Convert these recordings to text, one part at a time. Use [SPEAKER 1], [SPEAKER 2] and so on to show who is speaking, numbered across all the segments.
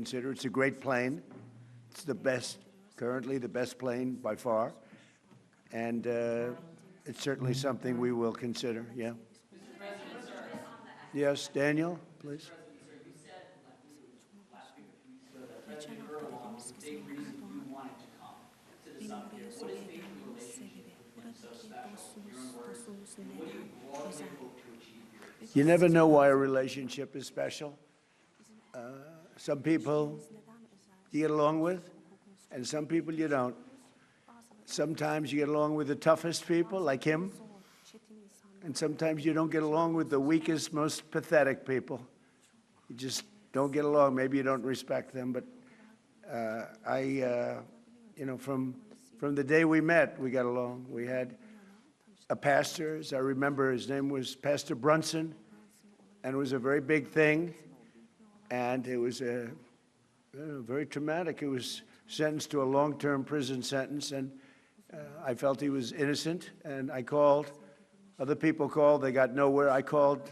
[SPEAKER 1] consider. It's a great plane. It's the best, currently the best plane by far. And it's certainly something we will consider, yeah. Yes, Daniel, please. You never know why a relationship is special. Some people you get along with, and some people you don't. Sometimes you get along with the toughest people, like him, and sometimes you don't get along with the weakest, most pathetic people. You just don't get along. Maybe you don't respect them, but you know, from the day we met, we got along. We had a pastor, as I remember, his name was Pastor Brunson, and it was a very big thing, and it was very traumatic. He was sentenced to a long-term prison sentence, and I felt he was innocent, and I called. Other people called. They got nowhere. I called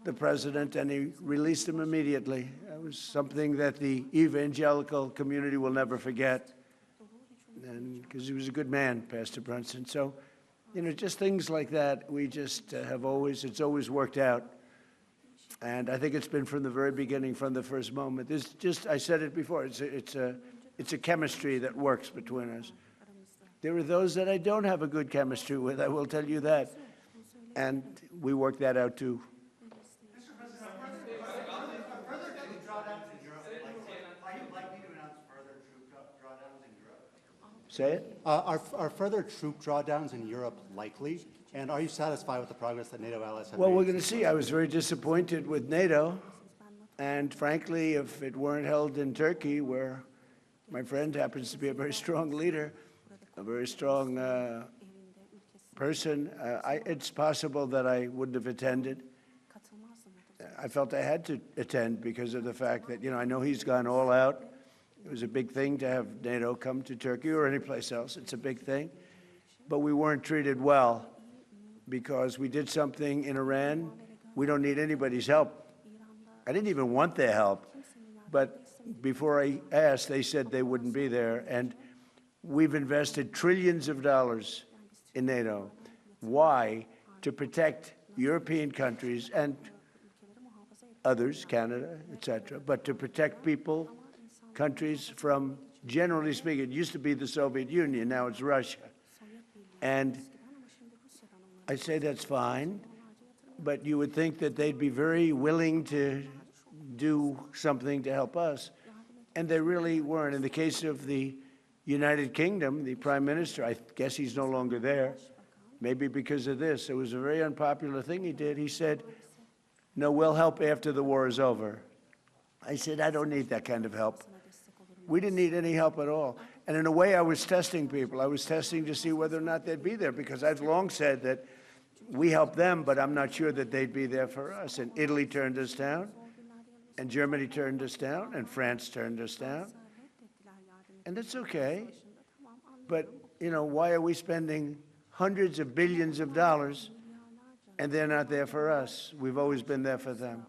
[SPEAKER 1] the president, and he released him immediately. It was something that the evangelical community will never forget, and because he was a good man, Pastor Brunson. So, you know, just things like that, we just it's always worked out. And I think it's been from the very beginning, from the first moment. There's just, I said it before, it's a chemistry that works between us. There are those that I don't have a good chemistry with, I will tell you that. And we work that out too.
[SPEAKER 2] Mr. President, are further troop drawdowns in Europe are you likely to announce further troop drawdowns in Europe?
[SPEAKER 1] Say it?
[SPEAKER 3] Are further troop drawdowns in Europe likely? And are you satisfied with the progress that NATO allies have made?
[SPEAKER 1] Well, we're going to see. I was very disappointed with NATO. And frankly, if it weren't held in Turkey, where my friend happens to be a very strong leader, a very strong person, it's possible that I wouldn't have attended. I felt I had to attend because of the fact that, you know, I know he's gone all out. It was a big thing to have NATO come to Turkey or any place else. It's a big thing. But we weren't treated well because we did something in Iran. We don't need anybody's help. I didn't even want their help. But before I asked, they said they wouldn't be there. And we've invested trillions of dollars in NATO. Why? To protect European countries and others, Canada, etc., but to protect people, countries from, generally speaking, it used to be the Soviet Union, now it's Russia. And I say that's fine, but you would think that they'd be very willing to do something to help us, and they really weren't. In the case of the United Kingdom, the Prime Minister, I guess he's no longer there, maybe because of this. It was a very unpopular thing he did. He said, no, we'll help after the war is over. I said, I don't need that kind of help. We didn't need any help at all. And in a way, I was testing people. I was testing to see whether or not they'd be there, because I've long said that we helped them, but I'm not sure that they'd be there for us. And Italy turned us down, and Germany turned us down, and France turned us down. And it's okay. But, you know, why are we spending hundreds of billions of dollars and they're not there for us? We've always been there for them.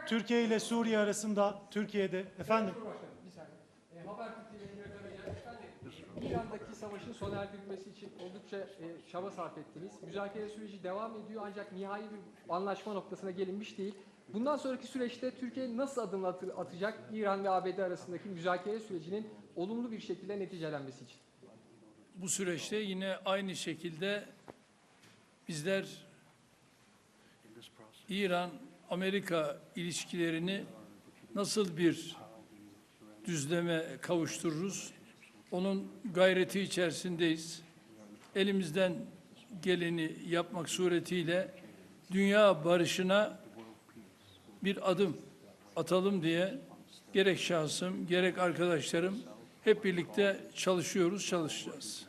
[SPEAKER 4] Türkiye ile Suriye arasında Türkiye'de efendim.
[SPEAKER 5] İran'daki savaşın sona erdirilmesi için oldukça çaba sarf ettiniz. Müzakere süreci devam ediyor ancak nihai bir anlaşma noktasına gelinmiş değil. Bundan sonraki süreçte Türkiye nasıl adımlar atacak İran ve ABD arasındaki müzakere sürecinin olumlu bir şekilde neticelenmesi için?
[SPEAKER 6] Bu süreçte yine aynı şekilde bizler İran-Amerika ilişkilerini nasıl bir düzleme kavuştururuz? Onun gayreti içerisindeyiz. Elimizden geleni yapmak suretiyle dünya barışına bir adım atalım diye gerek şahsım, gerek arkadaşlarım hep birlikte çalışacağız.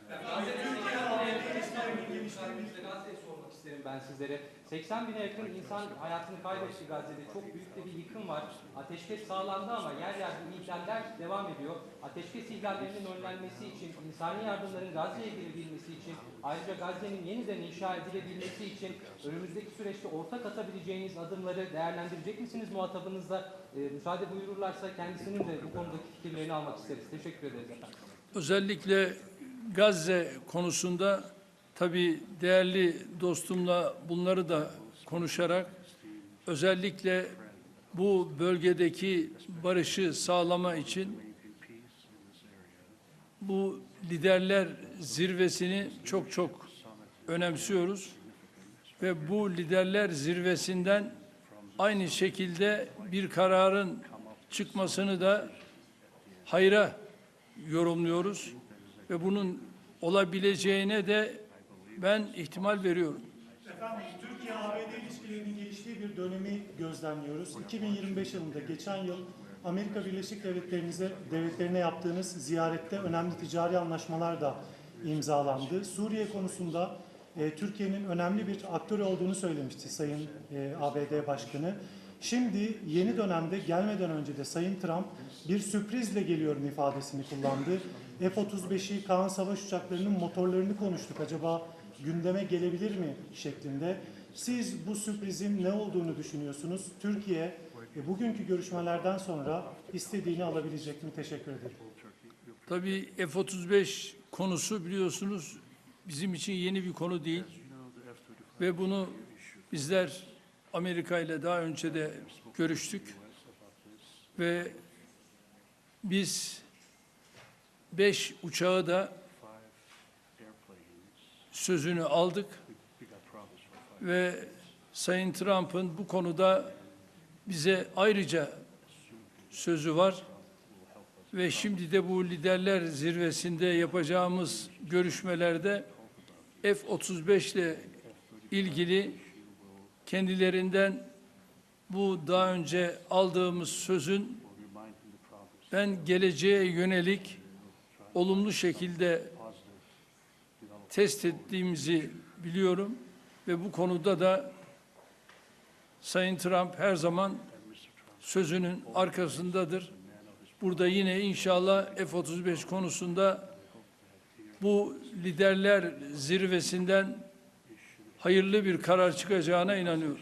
[SPEAKER 7] ben sizlere. 80 bine yakın insan hayatını kaybetti Gazze'de. Çok büyük de bir yıkım var. Ateşkes sağlandı ama yer yer bu ihlaller devam ediyor. Ateşkes ihlallerinin önlenmesi için, insani yardımların Gazze'ye girebilmesi için, ayrıca Gazze'nin yeniden inşa edilebilmesi için önümüzdeki süreçte ortak atabileceğiniz adımları değerlendirecek misiniz muhatabınızla? Müsaade buyururlarsa kendisinin de bu konudaki fikirlerini almak isteriz. Teşekkür ederiz efendim.
[SPEAKER 6] Özellikle Gazze konusunda tabii değerli dostumla bunları da konuşarak özellikle bu bölgedeki barışı sağlama için bu liderler zirvesini çok önemsiyoruz ve bu liderler zirvesinden aynı şekilde bir kararın çıkmasını da hayra yorumluyoruz ve bunun olabileceğine de ben ihtimal veriyorum.
[SPEAKER 4] Efendim, Türkiye-ABD ilişkilerinin geliştiği bir dönemi gözlemliyoruz. 2025 yılında geçen yıl Amerika Birleşik Devletleri'ne yaptığınız ziyarette önemli ticari anlaşmalar da imzalandı. Suriye konusunda Türkiye'nin önemli bir aktör olduğunu söylemişti Sayın ABD Başkanı. Şimdi yeni dönemde gelmeden önce de Sayın Trump bir sürprizle geliyorum ifadesini kullandı. F-35'i, Kaan savaş uçaklarının motorlarını konuştuk. Acaba gündeme gelebilir mi şeklinde. Siz bu sürprizin ne olduğunu düşünüyorsunuz? Türkiye bugünkü görüşmelerden sonra istediğini alabilecek mi? Teşekkür ederim.
[SPEAKER 6] Tabii F-35 konusu biliyorsunuz bizim için yeni bir konu değil ve bunu bizler Amerika ile daha önce de görüştük ve biz 5 uçağı da sözünü aldık ve Sayın Trump'ın bu konuda bize ayrıca sözü var ve şimdi de bu liderler zirvesinde yapacağımız görüşmelerde F-35 ile ilgili kendilerinden bu daha önce aldığımız sözün ben geleceğe yönelik olumlu şekilde test ettiğimizi biliyorum ve bu konuda da Sayın Trump her zaman sözünün arkasındadır. Burada yine inşallah F-35 konusunda bu liderler zirvesinden hayırlı bir karar çıkacağına inanıyorum.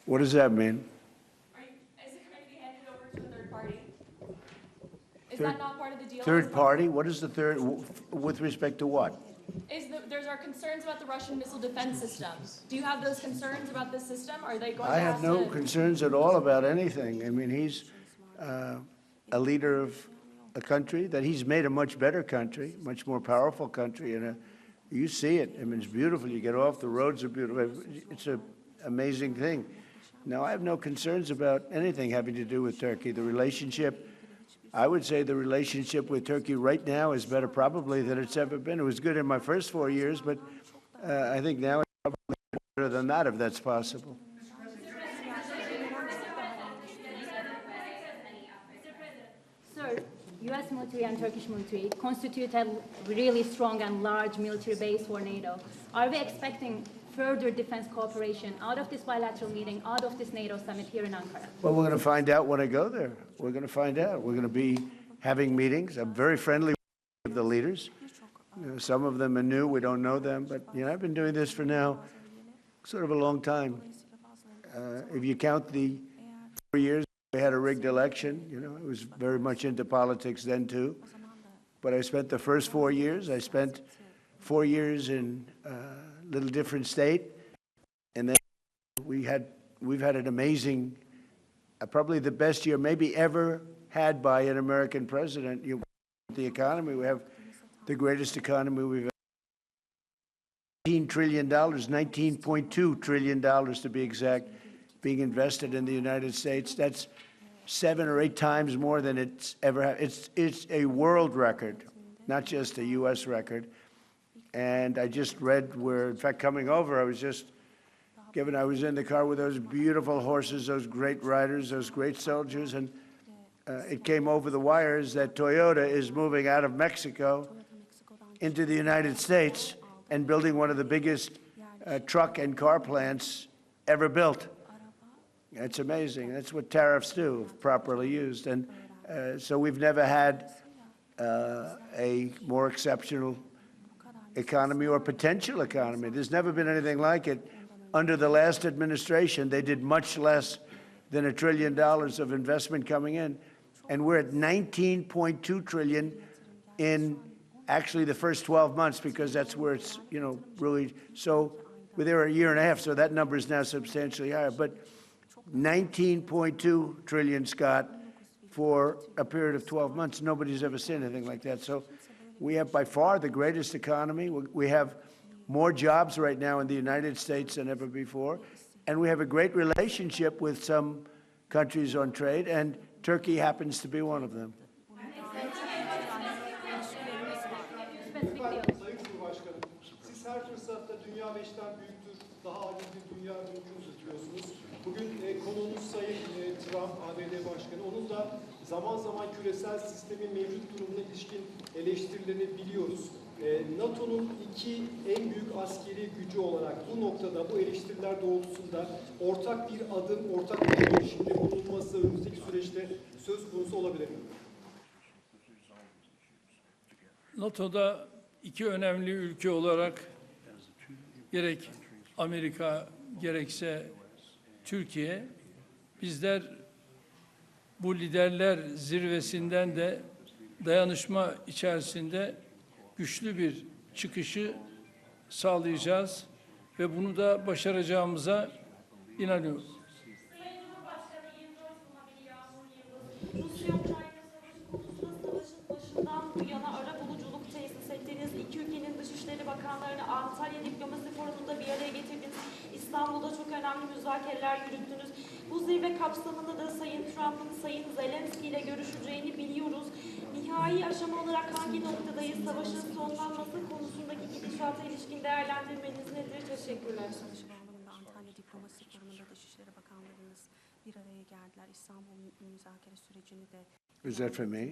[SPEAKER 1] What does that mean?
[SPEAKER 8] Is it going to be handed over to a third party? Is that not part of the deal?
[SPEAKER 1] Third party? What is the third, with respect to what?
[SPEAKER 8] There's our concerns about the Russian missile defense system. Do you have those concerns about this system? Are they going
[SPEAKER 1] I
[SPEAKER 8] to
[SPEAKER 1] have
[SPEAKER 8] have
[SPEAKER 1] no
[SPEAKER 8] to?
[SPEAKER 1] concerns at all about anything. I mean, he's a leader of a country that he's made a much better country, much more powerful country, and you see it. I mean, it's beautiful. You get off, the roads are beautiful. It's an amazing thing. Now, I have no concerns about anything having to do with Turkey. The relationship, I would say the relationship with Turkey right now is better probably than it's ever been. It was good in my first 4 years, but I think now it's probably better than that, if that's possible.
[SPEAKER 9] Sir, U.S. military and Turkish military constitute a really strong and large military base for NATO. Are we expecting further defense cooperation out of this bilateral meeting, out of this NATO summit here in Ankara?
[SPEAKER 1] Well, we're going to find out when I go there. We're going to find out. We're going to be having meetings. I'm very friendly with the leaders. You know, some of them are new. We don't know them. But, you know, I've been doing this for now sort of a long time. If you count the 4 years, we had a rigged election. You know, I was very much into politics then, too. But I spent the first 4 years. I spent 4 years in a little different state. And then we've had an amazing, probably the best year maybe ever had by an American president. The economy, we have the greatest economy we've ever. $19 trillion, $19.2 trillion to be exact, being invested in the United States. That's 7 or 8 times more than it's ever had. It's a world record, not just a U.S. record. And I just read where, in fact, coming over, I was in the car with those beautiful horses, those great riders, those great soldiers, and it came over the wires that Toyota is moving out of Mexico into the United States and building one of the biggest truck and car plants ever built. It's amazing. That's what tariffs do, if properly used. And so we've never had a more exceptional economy or potential economy. There's never been anything like it. Under the last administration, they did much less than $1 trillion of investment coming in. And we're at 19.2 trillion in actually the first 12 months, because that's where it's, really, so we're there a year and a half, so that number is now substantially higher. But 19.2 trillion, Scott, for a period of 12 months. Nobody's ever seen anything like that. So we have by far the greatest economy. We have more jobs right now in the United States than ever before. And we have a great relationship with some countries on trade, and Turkey happens to be one of them.
[SPEAKER 10] Sayın Cumhurbaşkanım, siz her fırsatta dünya beşten büyüktür, daha adil bir dünya mümkün tutuyorsunuz. Bugün konuğumuz Sayın Trump, ABD Başkanı, onun da zaman zaman küresel sistemin mevcut durumuna ilişkin eleştirilerini biliyoruz. NATO'nun iki en büyük askeri gücü olarak bu noktada, bu eleştiriler doğrultusunda ortak bir adım, ortak bir girişimde bulunması önümüzdeki süreçte söz konusu olabilir mi?
[SPEAKER 6] NATO'da iki önemli ülke olarak gerek Amerika gerekse Türkiye, bizler bu liderler zirvesinden de dayanışma içerisinde güçlü bir çıkışı sağlayacağız ve bunu da başaracağımıza inanıyorum.
[SPEAKER 11] Rusya-Ukrayna savaşı konusunda savaşın başından bu yana arabuluculuk tesis ettiğiniz, iki ülkenin Dışişleri Bakanlarını Antalya Diplomasi Forumu'nda bir araya getirdiniz. İstanbul'da çok önemli müzakereler yürüttünüz. Bu zirve kapsamında da Sayın Trump'ın Sayın Zelenski ile görüşeceğini biliyoruz. Nihai aşama olarak hangi noktadayız? Savaşın sonlanması konusundaki gidişata ilişkin değerlendirmeniz nedir? Teşekkürler.
[SPEAKER 12] Antalya Diplomasi Forumu'nda Dışişleri Bakanlarımız bir araya geldiler. İstanbul müzakere sürecini de...
[SPEAKER 1] Is that for me?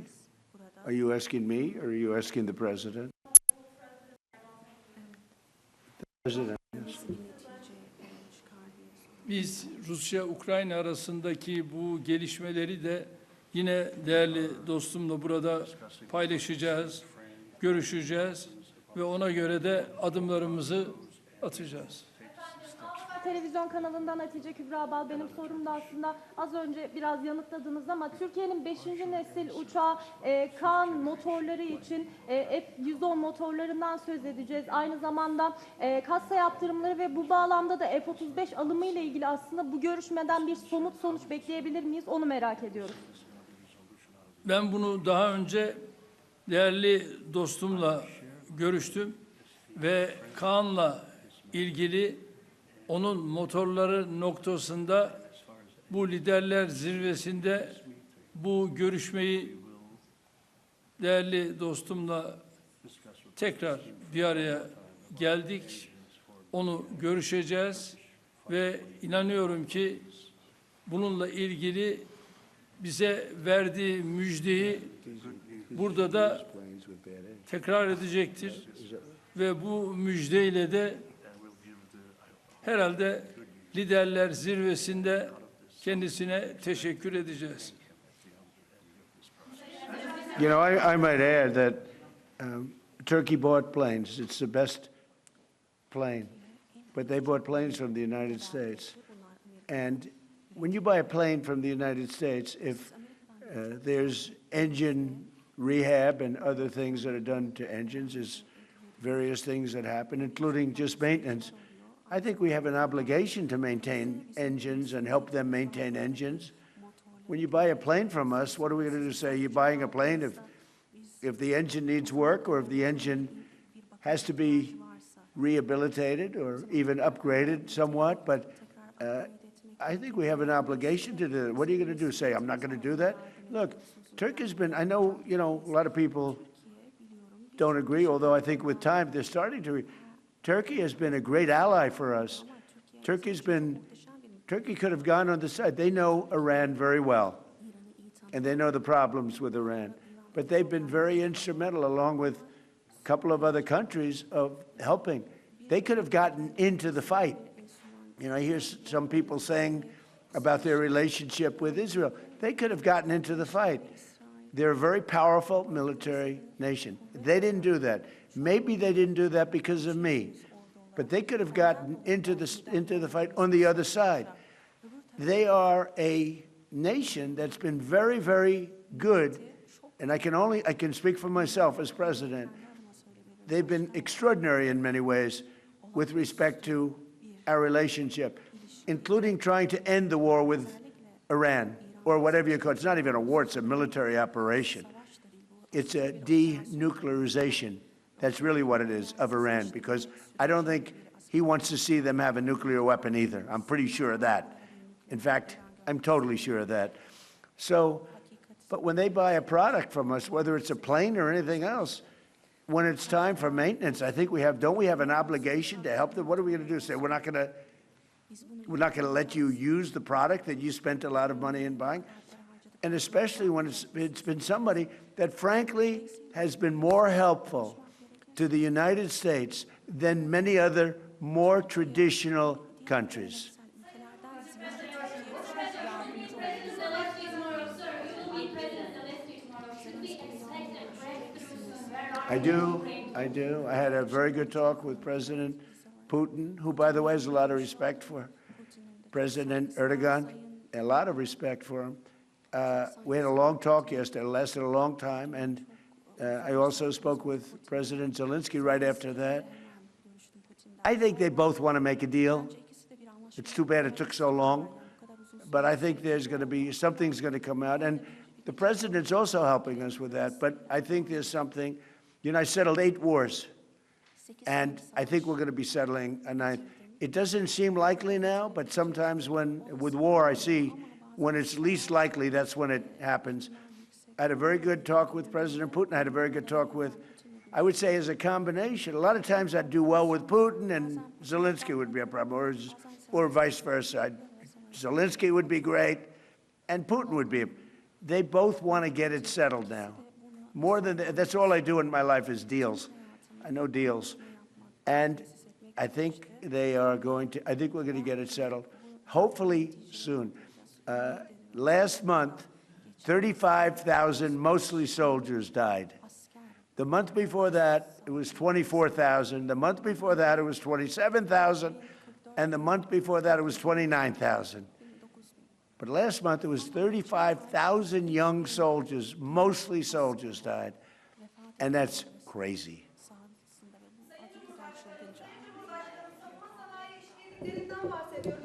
[SPEAKER 1] Are you asking me, or are you asking the president? The president, yes.
[SPEAKER 6] Biz Rusya-Ukrayna arasındaki bu gelişmeleri de yine değerli dostumla burada paylaşacağız, görüşeceğiz ve ona göre de adımlarımızı atacağız.
[SPEAKER 13] Televizyon kanalından Hatice Kübra Bal. Benim sorum da aslında az önce biraz yanıtladınız ama Türkiye'nin 5. nesil uçağı Khan motorları için F-110 motorlarından söz edeceğiz. Aynı zamanda kassa yaptırımları ve bu bağlamda da F-35 alımı ile ilgili aslında bu görüşmeden bir somut sonuç bekleyebilir miyiz? Onu merak ediyoruz.
[SPEAKER 6] Ben bunu daha önce değerli dostumla görüştüm ve Kaan'la ilgili onun motorları noktasında bu liderler zirvesinde bu görüşmeyi değerli dostumla tekrar bir araya geldik. Onu görüşeceğiz ve inanıyorum ki bununla ilgili bize verdiği müjdeyi burada da tekrar edecektir ve bu müjdeyle de herhalde liderler zirvesinde kendisine teşekkür edeceğiz.
[SPEAKER 1] You know, I might add that Turkey bought planes. It's the best plane. But they bought planes from the United States. And when you buy a plane from the United States, if there's engine rehab and other things that are done to engines, there's various things that happen, including just maintenance. I think we have an obligation to maintain engines and help them maintain engines. When you buy a plane from us, what are we going to do? Say you're buying a plane if the engine needs work or if the engine has to be rehabilitated or even upgraded somewhat. But I think we have an obligation to do that. What are you going to do? Say, I'm not going to do that? Look, Turkey's been, I know, a lot of people don't agree, although I think with time they're starting to. Turkey has been a great ally for us. Turkey could have gone on the side. They know Iran very well. and they know the problems with Iran. But they've been very instrumental, along with a couple of other countries, of helping. They could have gotten into the fight. You know, I hear some people saying about their relationship with Israel. They could have gotten into the fight. They're a very powerful military nation. They didn't do that. Maybe they didn't do that because of me, but they could have gotten into the fight on the other side. They are a nation that's been very, very good, and I can speak for myself as president. They've been extraordinary in many ways with respect to our relationship, including trying to end the war with Iran, or whatever you call it. It's not even a war, it's a military operation. It's a denuclearization. That's really what it is, of Iran, because I don't think he wants to see them have a nuclear weapon either. I'm pretty sure of that. In fact, I'm totally sure of that. So, but when they buy a product from us, whether it's a plane or anything else, when it's time for maintenance, I think don't we have an obligation to help them? What are we going to do? Say we're not going to let you use the product that you spent a lot of money in buying? And especially when it's been somebody that frankly has been more helpful to the United States than many other more traditional countries. I do. I had a very good talk with President Putin, who, by the way, has a lot of respect for President Erdoğan, a lot of respect for him. We had a long talk yesterday. It lasted a long time, and I also spoke with President Zelensky right after that. I think they both want to make a deal. It's too bad it took so long, but I think there's going to be something's going to come out, and the president's also helping us with that. But I think there's something. You know, I settled 8 wars, and I think we're going to be settling a 9th. It doesn't seem likely now, but sometimes with war, I see when it's least likely, that's when it happens. I had a very good talk with President Putin. I had a very good talk with, I would say, as a combination. A lot of times I'd do well with Putin, and Zelensky would be a problem, or vice versa. Zelensky would be great, and Putin would be. They both want to get it settled now. More than that, that's all I do in my life is deals. I know deals. And I think we're going to get it settled, hopefully soon. Last month, 35,000, mostly soldiers, died. The month before that, it was 24,000. The month before that, it was 27,000. And the month before that, it was 29,000. But last month, it was 35,000 young soldiers, mostly soldiers, died. And that's crazy.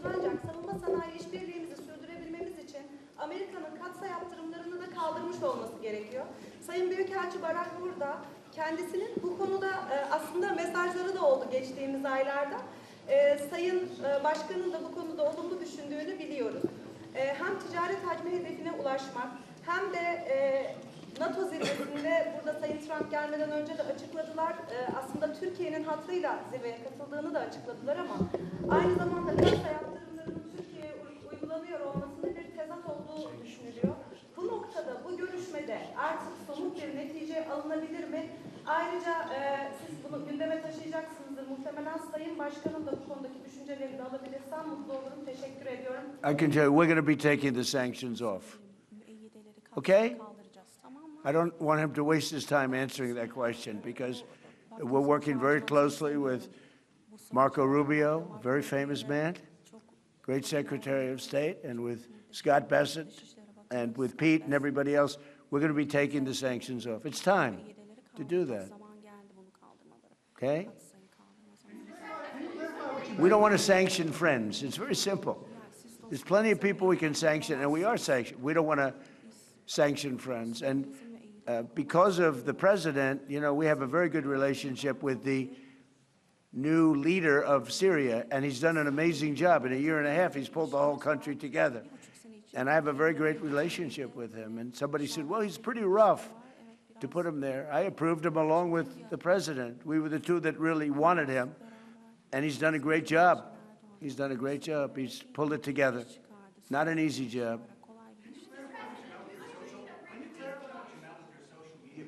[SPEAKER 14] Ancak savunma sanayi işbirliğimizi sürdürebilmemiz için Amerika'nın katsa yaptırımlarını da kaldırmış olması gerekiyor. Sayın Büyükelçi Barak burada kendisinin bu konuda aslında mesajları da oldu geçtiğimiz aylarda. Sayın Başkan'ın da bu konuda olumlu düşündüğünü biliyoruz. Hem ticaret hacmi hedefine ulaşmak hem de NATO zirvesinde burada Sayın Trump gelmeden önce de açıkladılar. Aslında Türkiye'nin hattıyla zirveye katıldığını da açıkladılar ama aynı zamanda katsa yaptırımlarının Türkiye'ye uygulanıyor olmasının bir tezat olduğu düşünülüyor. Bu noktada, bu görüşmede artık somut bir netice alınabilir mi? Ayrıca siz bunu gündeme taşıyacaksınızdır. Muhtemelen Sayın Başkan'ın da bu konudaki düşünceleri de alabilirsem mutlu olurum. Teşekkür ediyorum.
[SPEAKER 1] I can tell you, we're going to be taking the sanctions off. Okay? I don't want him to waste his time answering that question because we're working very closely with Marco Rubio, a very famous man, great Secretary of State, and with Scott Bessent, and with Pete and everybody else. We're going to be taking the sanctions off. It's time to do that. Okay? We don't want to sanction friends. It's very simple. There's plenty of people we can sanction, and we are sanctioned. We don't want to sanction friends. And because of the president, you know, we have a very good relationship with the new leader of Syria, and he's done an amazing job. In a year and a half, he's pulled the whole country together. And I have a very great relationship with him. And somebody said, well, he's pretty rough to put him there. I approved him along with the president. We were the two that really wanted him. And he's done a great job. He's done a great job. He's pulled it together. Not an easy job.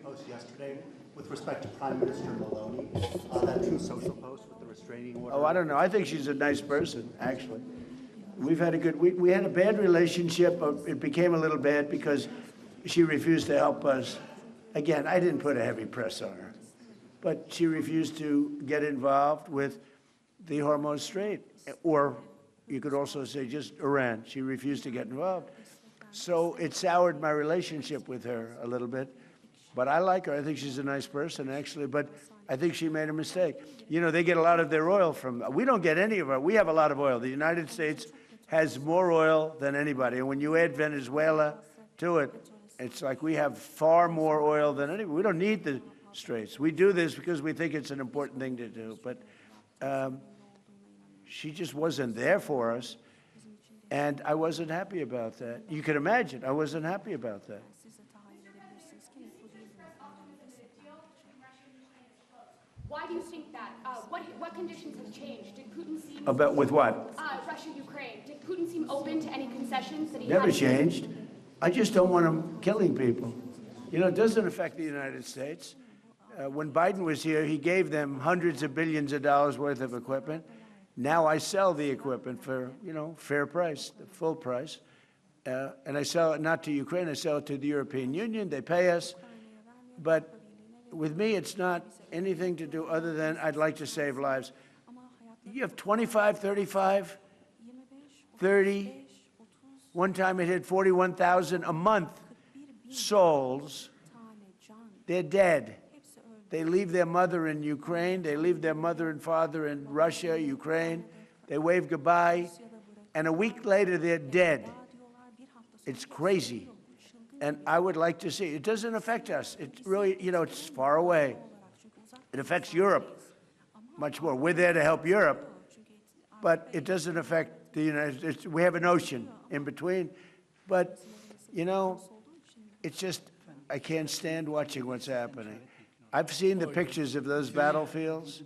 [SPEAKER 3] post yesterday with respect to Prime Minister Maloney, that True Social post with the restraining order.
[SPEAKER 1] Oh, I don't know. I think she's a nice person, actually. We've had a good, we had a bad relationship. It became a little bad because she refused to help us. Again, I didn't put a heavy press on her, but she refused to get involved with the Hormuz Strait, or you could also say just Iran. She refused to get involved. So it soured my relationship with her a little bit. But I like her. I think she's a nice person, actually. But I think she made a mistake. You know, they get a lot of their oil from, we don't get any of our, we have a lot of oil. The United States has more oil than anybody. And when you add Venezuela to it, it's like we have far more oil than anybody. We don't need the straits. We do this because we think it's an important thing to do. But she just wasn't there for us. And I wasn't happy about that. You can imagine, I wasn't happy about that.
[SPEAKER 15] Why do you think that? What conditions have changed? Did Putin seem...
[SPEAKER 1] About with what?
[SPEAKER 15] Russia, Ukraine. Did Putin seem open to any concessions that he
[SPEAKER 1] Never
[SPEAKER 15] had?
[SPEAKER 1] changed. I just don't want him killing people. You know, it doesn't affect the United States. When Biden was here, he gave them hundreds of billions of dollars worth of equipment. Now I sell the equipment for, you know, fair price, the full price. And I sell it not to Ukraine, I sell it to the European Union. They pay us. But with me, it's not anything to do other than I'd like to save lives. You have 25, 35, 30. One time it hit 41,000 a month souls. They're dead. They leave their mother in Ukraine. They leave their mother and father in Russia, Ukraine. They wave goodbye. And a week later, they're dead. It's crazy. And I would like to see. It doesn't affect us. It really, you know, it's far away. It affects Europe much more. We're there to help Europe, but it doesn't affect the United States. We have an ocean in between. But, you know, it's just, I can't stand watching what's happening. I've seen the pictures of those battlefields,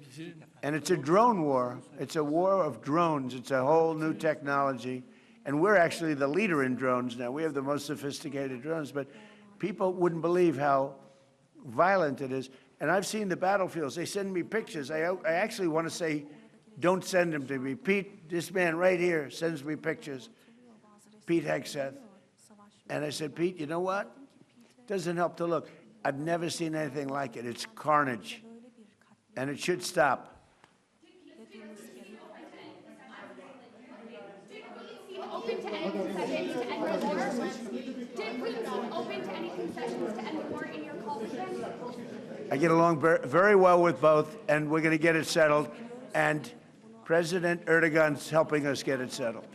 [SPEAKER 1] and it's a drone war. It's a war of drones. It's a whole new technology. And we're actually the leader in drones now. We have the most sophisticated drones, but people wouldn't believe how violent it is. And I've seen the battlefields. They send me pictures. I actually want to say, don't send them to me. Pete, this man right here sends me pictures, Pete Hegseth. And I said, Pete, you know what? It doesn't help to look. I've never seen anything like it. It's carnage. And it should stop.
[SPEAKER 15] Open to any concessions to end the war? Did Putin seem open to any concessions to end the war in your call with him?
[SPEAKER 1] I get along very well with both, and we're going to get it settled. And President Erdogan's helping us get it settled,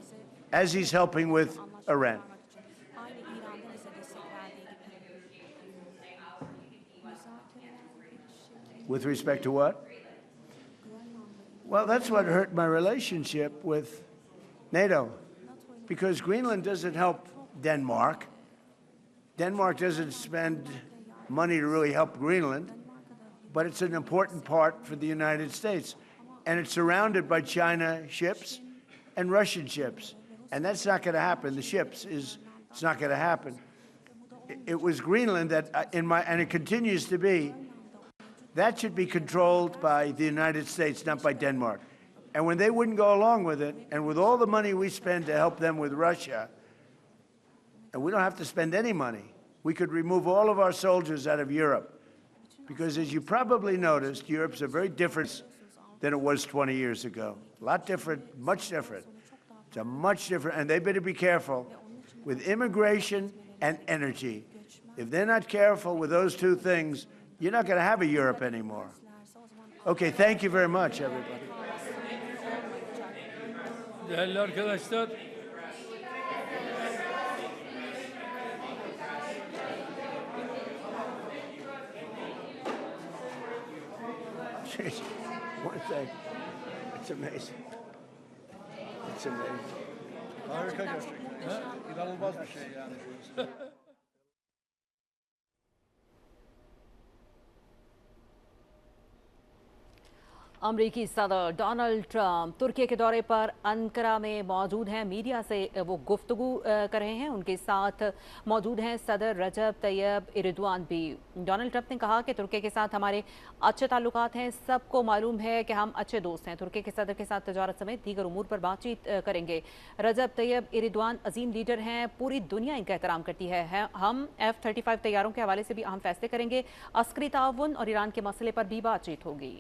[SPEAKER 1] as he's helping with Iran. With respect to what? Well, that's what hurt my relationship with NATO, because Greenland doesn't help Denmark. Denmark doesn't spend money to really help Greenland, but it's an important part for the United States. And it's surrounded by China ships and Russian ships. And that's not going to happen. The ships it's not going to happen. It was Greenland that, and it continues to be, that should be controlled by the United States, not by Denmark. And when they wouldn't go along with it, and with all the money we spend to help them with Russia, and we don't have to spend any money, we could remove all of our soldiers out of Europe. Because as you probably noticed, Europe's a very different than it was 20 years ago. A lot different, much different. It's a much different, and they better be careful with immigration and energy. If they're not careful with those two things, you're not going to have a Europe anymore. Okay, thank you very much, everybody.
[SPEAKER 6] Değerli arkadaşlar,
[SPEAKER 1] One thing, it's amazing. It's amazing.
[SPEAKER 2] Harika gerçekten. İnanılmaz bir şey yani.
[SPEAKER 16] अमरीकी सदर Donald Trump तुर्की के दौरे पर Ankara में मौजूद हैं। Media से वो गुफ्तगू कर रहे हैं। उनके साथ मौजूद हैं सदर रजब तैयब एर्दोआन भी। डोनाल्ड ट्रंप ने कहा कि तुर्की के साथ हमारे अच्छे ताल्लुकात हैं, सबको मालूम है कि हम अच्छे दोस्त हैं। तुर्की के सदर के साथ तजारत समेत दीगर उमूर पर बातचीत करेंगे। रजब तैयब एर्दोआन अजीम लीडर हैं, पूरी दुनिया इनका एहतराम करती है। हम F-35 तैयारों के हवाले से भी अहम फैसले करेंगे। अस्करी ताउन और ईरान के मसले पर भी बातचीत होगी।